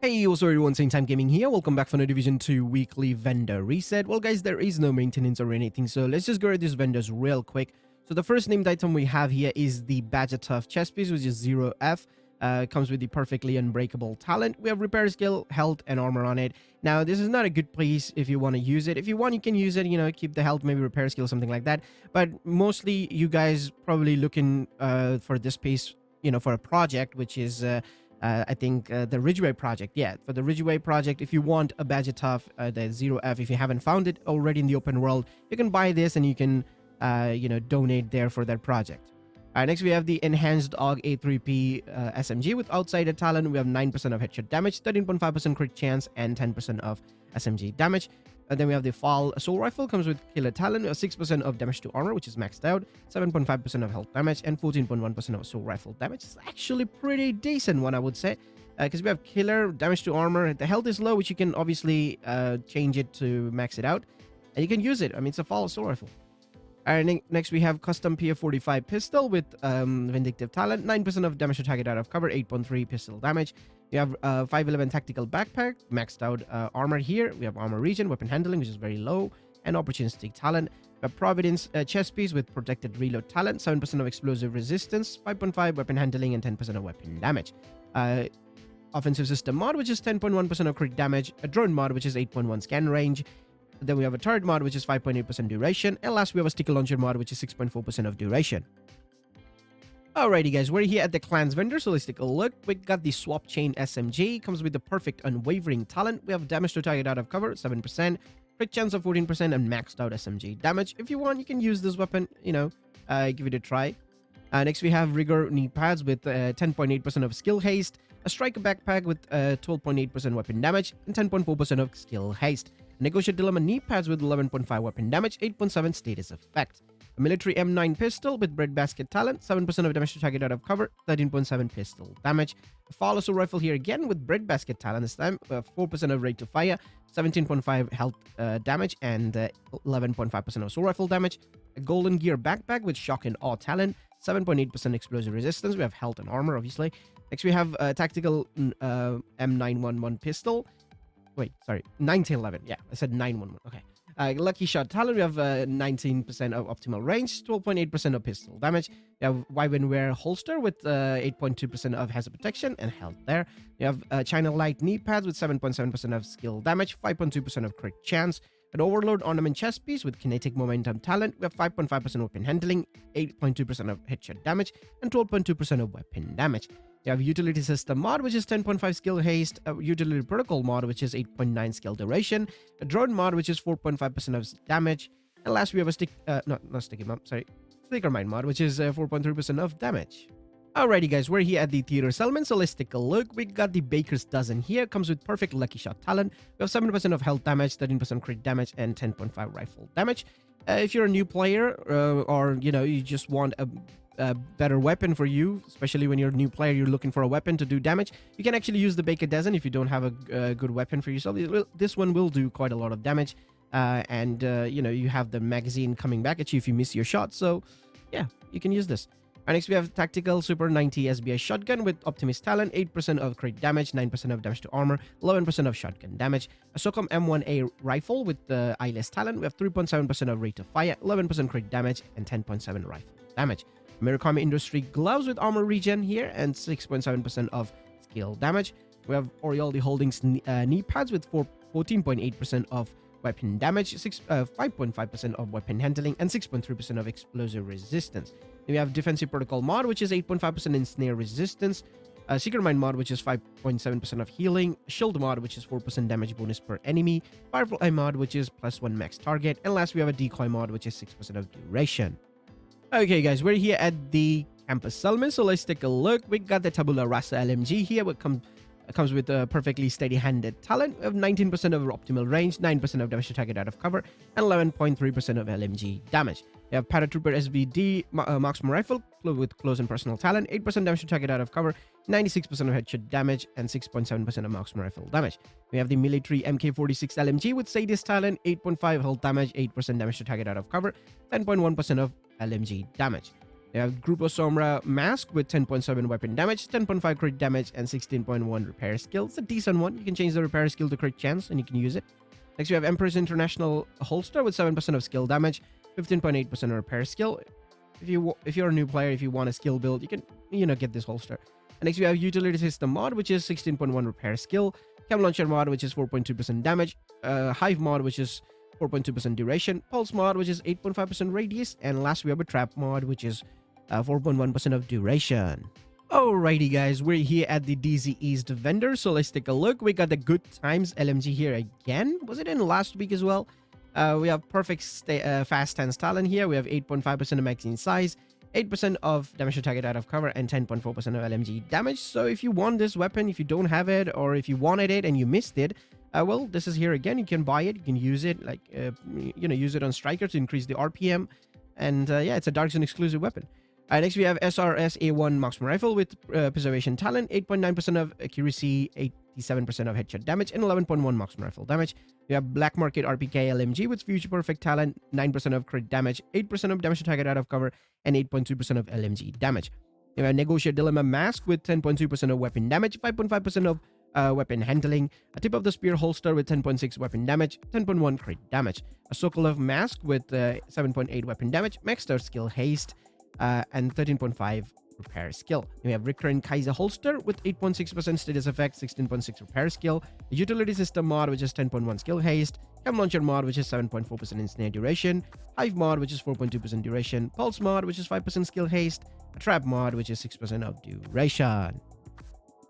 Hey, what's up everyone, Same Time Gaming here. Welcome back for the Division 2 weekly vendor reset. Well guys, there is no maintenance or anything, so let's just go to these vendors real quick. So the first named item we have here is the Badger Tough chest piece, which is 0F. Comes with the perfectly unbreakable talent. We have repair skill, health, and armor on it. Now, this is not a good place if you want to use it. If you want, you can use it, keep the health, maybe repair skill, something like that. But mostly, you guys probably looking for this piece, for a project, which is... I think the Ridgeway project. Yeah, for the Ridgeway project, if you want a Badger Tough, the 0F, if you haven't found it already in the open world, you can buy this and you can, donate there for that project. Next, we have the Enhanced AUG A3P SMG with Outsider Talent. We have 9% of headshot damage, 13.5% crit chance, and 10% of SMG damage. Then we have the Fall Assault Rifle, comes with Killer Talent, 6% of damage to armor, which is maxed out, 7.5% of health damage, and 14.1% of Assault Rifle damage. It's actually pretty decent one, I would say, because we have Killer, damage to armor, the health is low, which you can obviously change it to max it out, and you can use it. I mean, it's a Fall Assault Rifle. Next, we have Custom PF45 Pistol with Vindictive Talent, 9% of damage to target out of cover, 8.3 pistol damage. We have 511 Tactical Backpack, maxed out armor here. We have Armor Regen, Weapon Handling, which is very low, and Opportunistic Talent. We have Providence Chest Piece with Protected Reload Talent, 7% of Explosive Resistance, 5.5 Weapon Handling, and 10% of Weapon Damage. Offensive System Mod, which is 10.1% of crit damage. A Drone Mod, which is 8.1 scan range. Then we have a Turret Mod, which is 5.8% duration. And last, we have a Sticker Launcher Mod, which is 6.4% of duration. Alrighty guys, we're here at the Clans vendor, so let's take a look. We got the Swap Chain SMG, comes with the Perfect Unwavering Talent. We have damage to target out of cover, 7%, crit chance of 14%, and maxed out SMG damage. If you want, you can use this weapon, give it a try. Next, we have Rigor Knee Pads with 10.8% of Skill Haste, a Striker Backpack with 12.8% weapon damage, and 10.4% of Skill Haste. Negotiate Dilemma Knee Pads with 11.5 weapon damage, 8.7 status effect. A Military M9 Pistol with Breadbasket Talent, 7% of damage to target out of cover, 13.7 pistol damage. A Fall Assault Rifle here again with Breadbasket Talent this time, 4% of rate to fire, 17.5 health damage, and 11.5% of Assault Rifle damage. A Golden Gear Backpack with Shock and Awe Talent, 7.8% explosive resistance. We have health and armor, obviously. Next, we have Tactical M911 Pistol. Wait, sorry, 1911. Yeah, I said 911. Okay. Lucky Shot Talent, we have 19% of optimal range, 12.8% of pistol damage. We have Wyvern Wear Holster with 8.2% of hazard protection and health there. You have China Light Knee Pads with 7.7% of skill damage, 5.2% of crit chance. An Overload Ornament Chest Piece with Kinetic Momentum Talent. We have 5.5% weapon handling, 8.2% of headshot damage, and 12.2% of weapon damage. You have Utility System Mod, which is 10.5 Skill Haste, a Utility Protocol Mod, which is 8.9 Skill Duration, a Drone Mod, which is 4.5% of damage, and last we have a Sticker Mine Mod, which is 4.3% of damage. Alrighty guys, we're here at the Theater Settlement, so let's take a look. We got the Baker's Dozen here, comes with Perfect Lucky Shot Talent. We have 7% of health damage, 13% crit damage, and 10.5 rifle damage. If you're a new player, or you just want a better weapon for you, especially when you're a new player, you're looking for a weapon to do damage, you can actually use the Baker Dozen if you don't have a good weapon for yourself. This one will do quite a lot of damage, and you have the magazine coming back at you if you miss your shot, so yeah, you can use this. Next, we have Tactical Super 90 SBI Shotgun with Optimist Talent, 8% of crit damage, 9% of damage to armor, 11% of shotgun damage. A SOCOM M1A Rifle with Eyeless Talent, we have 3.7% of rate of fire, 11% crit damage, and 10.7 rifle damage. Murakami Industry Gloves with Armor Regen here, and 6.7% of skill damage. We have Oriole Holdings Knee Pads with 14.8% of weapon damage, 5.5% of weapon handling, and 6.3% of explosive resistance. Then we have Defensive Protocol Mod, which is 8.5% in snare resistance, Secret Mind Mod, which is 5.7% of healing, Shield Mod, which is 4% damage bonus per enemy, Firefly Mod, which is +1 max target, and last we have a Decoy Mod, which is 6% of duration. Okay guys, we're here at the Campus Settlement, so let's take a look. We got the Tabula Rasa LMG here, which comes with a perfectly steady-handed talent. We have 19% of optimal range, 9% of damage to target out of cover, and 11.3% of LMG damage. We have Paratrooper SVD Marksman Rifle with Close and Personal Talent, 8% damage to target out of cover, 96% of headshot damage, and 6.7% of Marksman Rifle damage. We have the Military MK46 LMG with Sadist Talent, 8.5 health damage, 8% damage to target out of cover, 10.1% of LMG damage. We have Grupo Sombra Mask with 10.7 weapon damage, 10.5 crit damage, and 16.1 repair skill. It's a decent one. You can change the repair skill to crit chance, and you can use it. Next, we have Emperor's International Holster with 7% of skill damage, 15.8% repair skill. If you're a new player, if you want a skill build, you can get this holster. And next, we have Utility System mod, which is 16.1 repair skill, Chem Launcher mod, which is 4.2% damage, Hive mod, which is 4.2% duration, Pulse mod, which is 8.5% radius, and last we have a Trap mod, which is 4.1% of duration. Alrighty guys, we're here at the DZ East vendor, so let's take a look. We got the Good Times LMG here again. Was it in last week as well? We have perfect fast stance talent here. We have 8.5% of magazine size, 8% of damage to target out of cover, and 10.4% of LMG damage. So if you want this weapon, if you don't have it, or if you wanted it and you missed it, well, this is here again. You can buy it, you can use it, like use it on Striker to increase the RPM, and yeah, it's a Dark Zone exclusive weapon. Next, we have SRS A1 Marksman Rifle with Preservation Talent, 8.9% of accuracy, 87% of headshot damage, and 11.1 Marksman Rifle damage. We have Black Market RPK LMG with Future Perfect Talent, 9% of crit damage, 8% of damage to target out of cover, and 8.2% of LMG damage. We have Negotiate Dilemma Mask with 10.2% of weapon damage, 5.5% of weapon handling, a Tip of the Spear Holster with 10.6 weapon damage, 10.1 crit damage, a Sokolov Mask with 7.8 weapon damage, Maxed out skill haste, and 13.5 repair skill. We have Recurrent Kaiser Holster with 8.6% status effect, 16.6 repair skill, a Utility System mod, which is 10.1 skill haste, Chem Launcher mod, which is 7.4% instant duration, Hive mod, which is 4.2% duration, Pulse mod, which is 5% skill haste, a Trap mod, which is 6% of duration.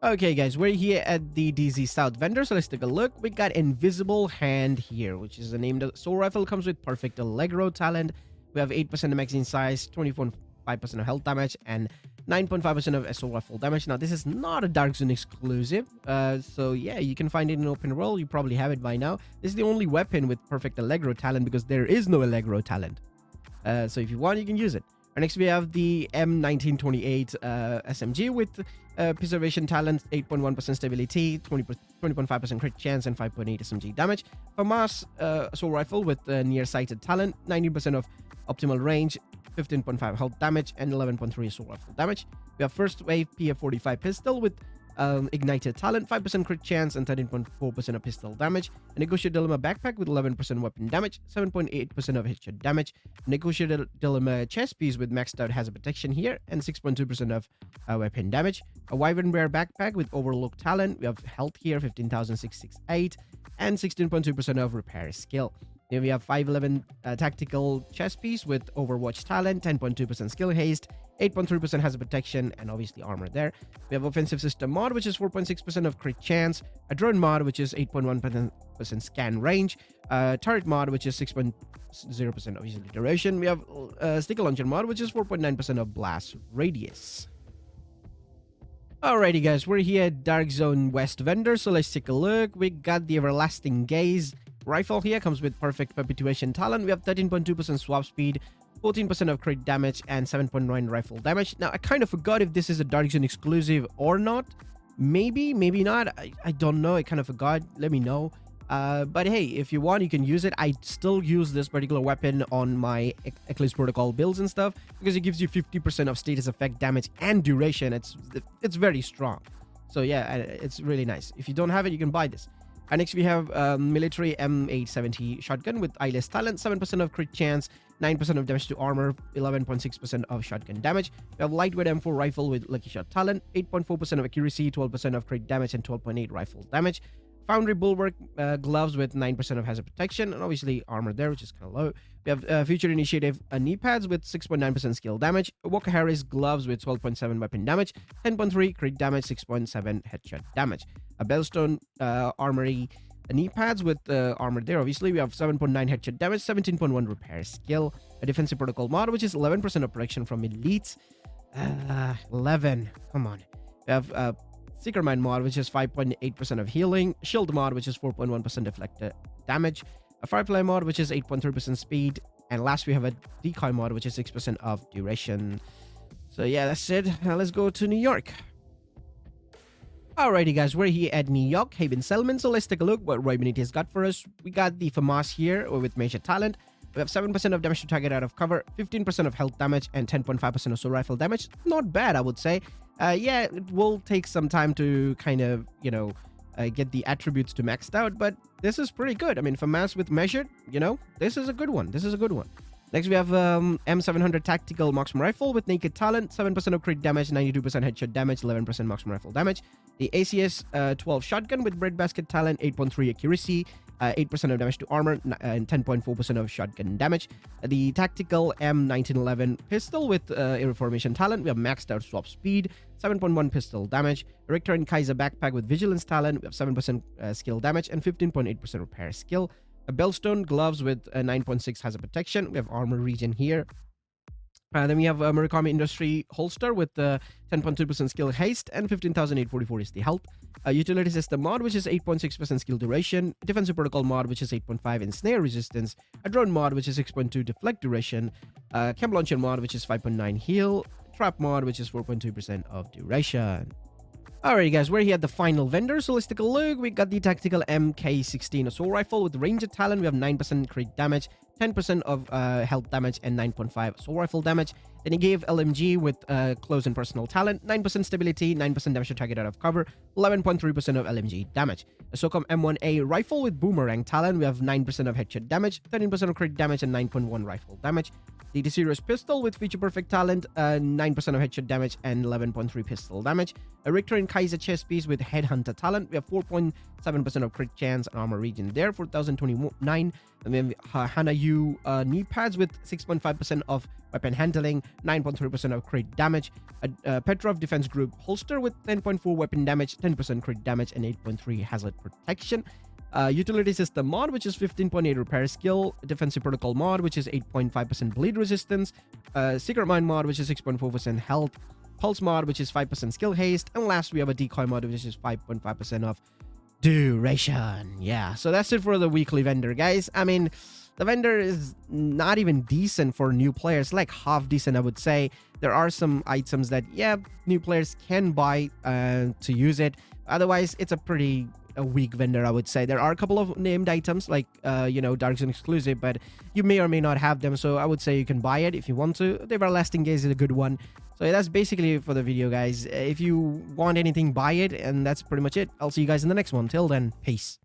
Okay guys, we're here at the DZ South vendor, so let's take a look. We got Invisible Hand here, which is a named Soul Rifle, comes with Perfect Allegro talent. We have 8% of magazine size, 24.5% of health damage, and 9.5% of SO rifle damage. Now, this is not a Dark Zone exclusive, so yeah, you can find it in open world. You probably have it by now. This is the only weapon with Perfect Allegro talent because there is no Allegro talent. So if you want, you can use it. Next, we have the M1928 SMG with Preservation Talent, 8.1% stability, 20.5% crit chance, and 5.8 SMG damage. FAMAS Assault Rifle with Nearsighted Talent, 19% of optimal range, 15.5 health damage, and 11.3 Assault Rifle damage. We have First Wave PF45 Pistol with Ignited Talent, 5% crit chance, and 13.4% of pistol damage. A Negotiate Dilemma Backpack with 11% weapon damage, 7.8% of headshot damage. Negotiate Dilemma Chest Piece with maxed out hazard protection here, and 6.2% of weapon damage. A Wyvern Bear Backpack with Overlook Talent. We have health here, 15,668, and 16.2% of repair skill. Then we have 511 Tactical Chest Piece with Overwatch Talent, 10.2% skill haste, 8.3% hazard protection, and obviously armor there. We have Offensive System mod, which is 4.6% of crit chance, a Drone mod, which is 8.1% scan range, Turret mod, which is 6.0% obviously duration. We have Sticker Launcher mod, which is 4.9% of blast radius. Alrighty guys, we're here at Dark Zone West vendor, so let's take a look. We got the Everlasting Gaze rifle here, comes with Perfect Perpetuation Talent. We have 13.2% swap speed, 14% of crit damage, and 7.9 rifle damage. Now, I kind of forgot if this is a Dark Zone exclusive or not. Maybe, maybe not. I don't know. I kind of forgot. Let me know. But hey, if you want, you can use it. I still use this particular weapon on my Eclipse Protocol builds and stuff because it gives you 50% of status effect damage and duration. It's very strong. So yeah, it's really nice. If you don't have it, you can buy this. And next we have Military M870 Shotgun with Eyeless Talent, 7% of crit chance, 9% of damage to armor, 11.6% of shotgun damage. We have Lightweight M4 Rifle with Lucky Shot Talent, 8.4% of accuracy, 12% of crit damage, and 12.8 rifle damage. Foundry Bulwark Gloves with 9% of hazard protection, and obviously armor there, which is kind of low. We have Future Initiative knee pads with 6.9% skill damage. Walker Harris Gloves with 12.7 weapon damage, 10.3 crit damage, 6.7 headshot damage. A Bellstone Armory knee pads with armor there, obviously. We have 7.9 headshot damage, 17.1 repair skill. A Defensive Protocol mod, which is 11% of protection from elites. 11, come on. We have Seeker Mind mod, which is 5.8% of healing. Shield mod, which is 4.1% deflect damage. A Firefly mod, which is 8.3% speed. And last, we have a Decoy mod, which is 6% of duration. So yeah, that's it. Now let's go to New York. Alrighty guys, we're here at New York, Haven Settlement. So let's take a look what Roy Benitez got for us. We got the FAMAS here with Major Talent. We have 7% of damage to target out of cover, 15% of health damage, and 10.5% of assault rifle damage. Not bad, I would say. Yeah, it will take some time to kind of, get the attributes to maxed out, but this is pretty good. I mean, for mass with measured, this is a good one. This is a good one. Next, we have M700 Tactical Marksman Rifle with Naked Talent, 7% of crit damage, 92% headshot damage, 11% Marksman Rifle damage. The ACS 12 Shotgun with Breadbasket Talent, 8.3 accuracy, 8% of damage to armor, and 10.4% of shotgun damage. The Tactical M1911 Pistol with Reformation Talent, we have maxed out swap speed, 7.1 pistol damage. Richter and Kaiser Backpack with Vigilance Talent, we have 7% skill damage and 15.8% repair skill. A Bellstone Gloves with 9.6 hazard protection. We have armor regen here. Then we have a Murakami Industry holster with 10.2% skill haste and 15,844 is the health. Utility System mod, which is 8.6% skill duration. Defensive Protocol mod, which is 8.5 ensnare resistance. A Drone mod, which is 6.2 deflect duration. Chem Launcher mod, which is 5.9 heal. Trap mod, which is 4.2% of duration. Alright guys, we're here at the final vendor, so let's take a look. We got the Tactical MK16 Assault Rifle with Ranger Talent. We have 9% crit damage, 10% of health damage, and 9.5 Assault Rifle damage. Then he gave LMG with Close and Personal Talent, 9% stability, 9% damage to target out of cover, 11.3% of LMG damage. The SOCOM M1A Rifle with Boomerang Talent. We have 9% of headshot damage, 13% of crit damage, and 9.1 rifle damage. The T-Series Pistol with Feature Perfect Talent, 9% of headshot damage and 11.3 pistol damage. A Richter and Kaiser chest piece with Headhunter Talent. We have 4.7% of crit chance and armor regen there, 4,029. And then Hana Yu knee pads with 6.5% of weapon handling, 9.3% of crit damage. A Petrov Defense Group holster with 10.4 weapon damage, 10% crit damage, and 8.3 hazard protection. Utility System mod, which is 15.8 repair skill. Defensive Protocol mod, which is 8.5% bleed resistance. Secret Mind mod, which is 6.4% health. Pulse mod, which is 5% skill haste. And last, we have a Decoy mod, which is 5.5% of duration. Yeah, so that's it for the weekly vendor, guys. I mean, the vendor is not even decent for new players, like half decent, I would say. There are some items that, yeah, new players can buy to use it. Otherwise, it's a pretty weak vendor, I would say. There are a couple of named items like Dark Zone exclusive, but you may or may not have them, so I would say you can buy it if you want to. The Everlasting Gaze is a good one. So that's basically it for the video, guys. If you want anything, buy it, and that's pretty much it. I'll see you guys in the next one. Till then, peace.